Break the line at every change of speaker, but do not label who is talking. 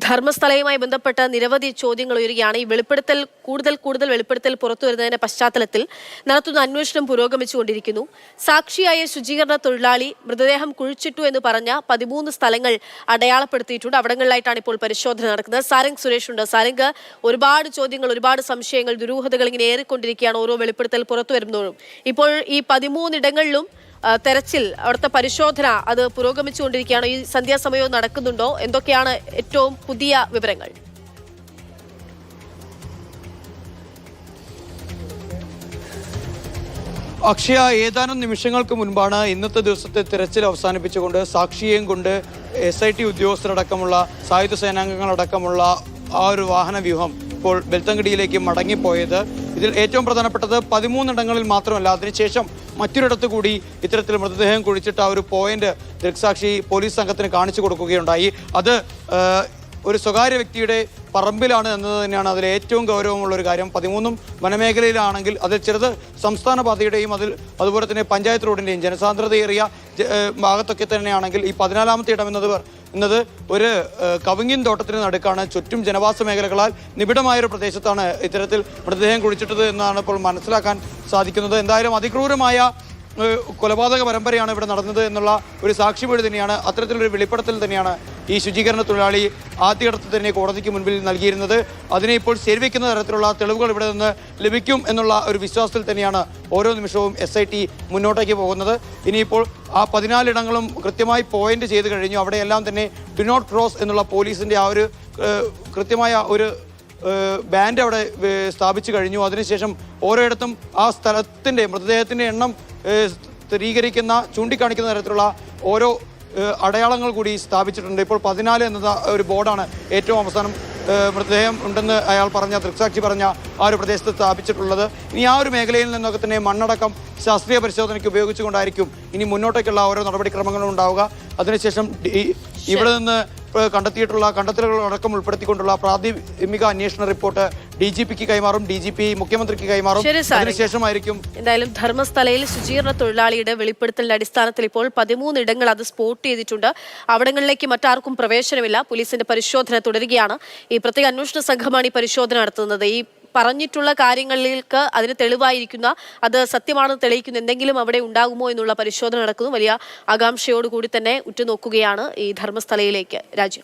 ധർമ്മസ്ഥലയുമായി ബന്ധപ്പെട്ട നിരവധി ചോദ്യങ്ങൾ ഉയരുകയാണ്. ഈ കൂടുതൽ വെളിപ്പെടുത്തൽ പുറത്തു വരുന്നതിന്റെ പശ്ചാത്തലത്തിൽ നടത്തുന്ന അന്വേഷണം പുരോഗമിച്ചുകൊണ്ടിരിക്കുന്നു. സാക്ഷിയായ ശുചീകരണ തൊഴിലാളി മൃതദേഹം കുഴിച്ചിട്ടു എന്ന് പറഞ്ഞ 13 സ്ഥലങ്ങൾ അടയാളപ്പെടുത്തിയിട്ടുണ്ട്. അവിടങ്ങളിലായിട്ടാണ് ഇപ്പോൾ പരിശോധന നടക്കുന്നത്. സാരംഗ് സുരേഷ് ഉണ്ട്. സാരംഗ്, ഒരുപാട് ചോദ്യങ്ങൾ, ഒരുപാട് സംശയങ്ങൾ, ദുരൂഹതകൾ ഇങ്ങനെ ഏറിക്കൊണ്ടിരിക്കുകയാണ് ഓരോ വെളിപ്പെടുത്തൽ പുറത്തു വരുമ്പോഴും. ഇപ്പോൾ ഈ 13 ഇടങ്ങളിലും തെരച്ചിൽ, അവിടുത്തെ പരിശോധന അത് പുരോഗമിച്ചുകൊണ്ടിരിക്കുകയാണ്. ഈ സന്ധ്യാസമയവും നടക്കുന്നുണ്ടോ? എന്തൊക്കെയാണ് ഏറ്റവും പുതിയ വിവരങ്ങൾ?
അക്ഷയ, ഏതാനും നിമിഷങ്ങൾക്ക് മുൻപാണ് ഇന്നത്തെ ദിവസത്തെ തിരച്ചിൽ അവസാനിപ്പിച്ചുകൊണ്ട് സാക്ഷിയെയും കൊണ്ട് SIT ഉദ്യോഗസ്ഥരടക്കമുള്ള സായുധ സേനാംഗങ്ങളടക്കമുള്ള ആ ഒരു വാഹന വ്യൂഹം ഇപ്പോൾ ബെൽത്തങ്കടിയിലേക്ക് മടങ്ങിപ്പോയത്. ഇതിൽ ഏറ്റവും പ്രധാനപ്പെട്ടത് 13 ഇടങ്ങളിൽ മാത്രമല്ല, അതിനുശേഷം മറ്റൊരിടത്ത് കൂടി ഇത്തരത്തിൽ മൃതദേഹം കുഴിച്ചിട്ട് ആ ഒരു പോയിന്റ് ദൃക്സാക്ഷി പോലീസ് സംഘത്തിന് കാണിച്ചു കൊടുക്കുകയുണ്ടായി. അത് ഒരു സ്വകാര്യ വ്യക്തിയുടെ പറമ്പിലാണ് എന്നത് തന്നെയാണ് അതിൽ ഏറ്റവും ഗൗരവമുള്ളൊരു കാര്യം. 13 വനമേഖലയിലാണെങ്കിൽ അതിൽ ചിലത് സംസ്ഥാന പാതയുടെയും അതുപോലെ തന്നെ പഞ്ചായത്ത് റോഡിൻ്റെയും ജനസാന്ദ്രതയേറിയ ഭാഗത്തൊക്കെ തന്നെയാണെങ്കിൽ ഈ 14ാമത്തെ ഇടം എന്നത് ഒരു കവുങ്ങിൻ തോട്ടത്തിന് നടുക്കാണ്. ചുറ്റും ജനവാസ മേഖലകളാൽ നിബിഡമായൊരു പ്രദേശത്താണ് ഇത്തരത്തിൽ മൃതദേഹം കുഴിച്ചിട്ടത് എന്നാണ് ഇപ്പോൾ മനസ്സിലാക്കാൻ സാധിക്കുന്നത്. എന്തായാലും അതിക്രൂരമായ കൊലപാതക പരമ്പരയാണ് ഇവിടെ നടന്നത് എന്നുള്ള ഒരു സാക്ഷിമൊഴി തന്നെയാണ്, അത്തരത്തിലൊരു വെളിപ്പെടുത്തൽ തന്നെയാണ് ഈ ശുചീകരണ തൊഴിലാളി ആദ്യഘട്ടത്തിൽ തന്നെ കോടതിക്ക് മുൻപിൽ നൽകിയിരുന്നത്. അതിനെ ഇപ്പോൾ ശരിവെക്കുന്ന തരത്തിലുള്ള തെളിവുകൾ ഇവിടെ നിന്ന് ലഭിക്കും എന്നുള്ള ഒരു വിശ്വാസത്തിൽ തന്നെയാണ് ഓരോ നിമിഷവും SIT മുന്നോട്ടേക്ക് പോകുന്നത്. ഇനിയിപ്പോൾ ആ 14 ഇടങ്ങളും കൃത്യമായി പോയിന്റ് ചെയ്ത് കഴിഞ്ഞു. അവിടെയെല്ലാം തന്നെ ഡു നോട്ട് ക്രോസ് എന്നുള്ള പോലീസിൻ്റെ ആ ഒരു കൃത്യമായ ഒരു ബാൻഡ് അവിടെ സ്ഥാപിച്ചു കഴിഞ്ഞു. അതിനുശേഷം ഓരോയിടത്തും ആ സ്ഥലത്തിൻ്റെ മൃതദേഹത്തിൻ്റെ എണ്ണം സ്ഥിരീകരിക്കുന്ന ചൂണ്ടിക്കാണിക്കുന്ന തരത്തിലുള്ള ഓരോ അടയാളങ്ങൾ കൂടി സ്ഥാപിച്ചിട്ടുണ്ട്. ഇപ്പോൾ 14 എന്ന ഒരു ബോർഡാണ് ഏറ്റവും അവസാനം മൃതദേഹം ഉണ്ടെന്ന് അയാൾ പറഞ്ഞ ദൃക്സാക്ഷി പറഞ്ഞ ആ ഒരു പ്രദേശത്ത് സ്ഥാപിച്ചിട്ടുള്ളത്. ഇനി ആ ഒരു മേഖലയിൽ നിന്നൊക്കെ തന്നെ മണ്ണടക്കം ശാസ്ത്രീയ പരിശോധനയ്ക്ക് ഉപയോഗിച്ചുകൊണ്ടായിരിക്കും ഇനി മുന്നോട്ടേക്കുള്ള ഓരോ നടപടിക്രമങ്ങളും ഉണ്ടാവുക. അതിനുശേഷം ഇവിടെ നിന്ന് കണ്ടെത്തിയിട്ടുള്ള കണ്ടെത്തലുകൾ അടക്കം ഉൾപ്പെടുത്തിക്കൊണ്ടുള്ള പ്രാഥമിക അന്വേഷണ റിപ്പോർട്ട് DGPക്ക് കൈമാറും, DGP മുഖ്യമന്ത്രിക്ക് കൈമാറും. അതിനുശേഷമായിരിക്കും
എന്തായാലും ധർമ്മസ്ഥലയിൽ ശുചീകരണ തൊഴിലാളിയുടെ വെളിപ്പെടുത്തലിന്റെ അടിസ്ഥാനത്തിൽ ഇപ്പോൾ 13 ഇടങ്ങൾ അത് സ്പോട്ട് ചെയ്തിട്ടുണ്ട്. അവിടങ്ങളിലേക്ക് മറ്റാർക്കും പ്രവേശനമില്ല. പോലീസിന്റെ പരിശോധന തുടരുകയാണ്. ഈ പ്രത്യേക അന്വേഷണ സംഘമാണ് ഈ പരിശോധന നടത്തുന്നത്. ഈ പറഞ്ഞിട്ടുള്ള കാര്യങ്ങളിലേക്ക് അതിന് തെളിവായിരിക്കുന്ന, അത് സത്യമാണെന്ന് തെളിയിക്കുന്ന എന്തെങ്കിലും അവിടെ ഉണ്ടാകുമോ എന്നുള്ള പരിശോധന നടക്കുന്നു. വലിയ ആകാംക്ഷയോടുകൂടി തന്നെ ഉറ്റുനോക്കുകയാണ് ഈ ധർമ്മസ്ഥലയിലേക്ക് രാജ്യം.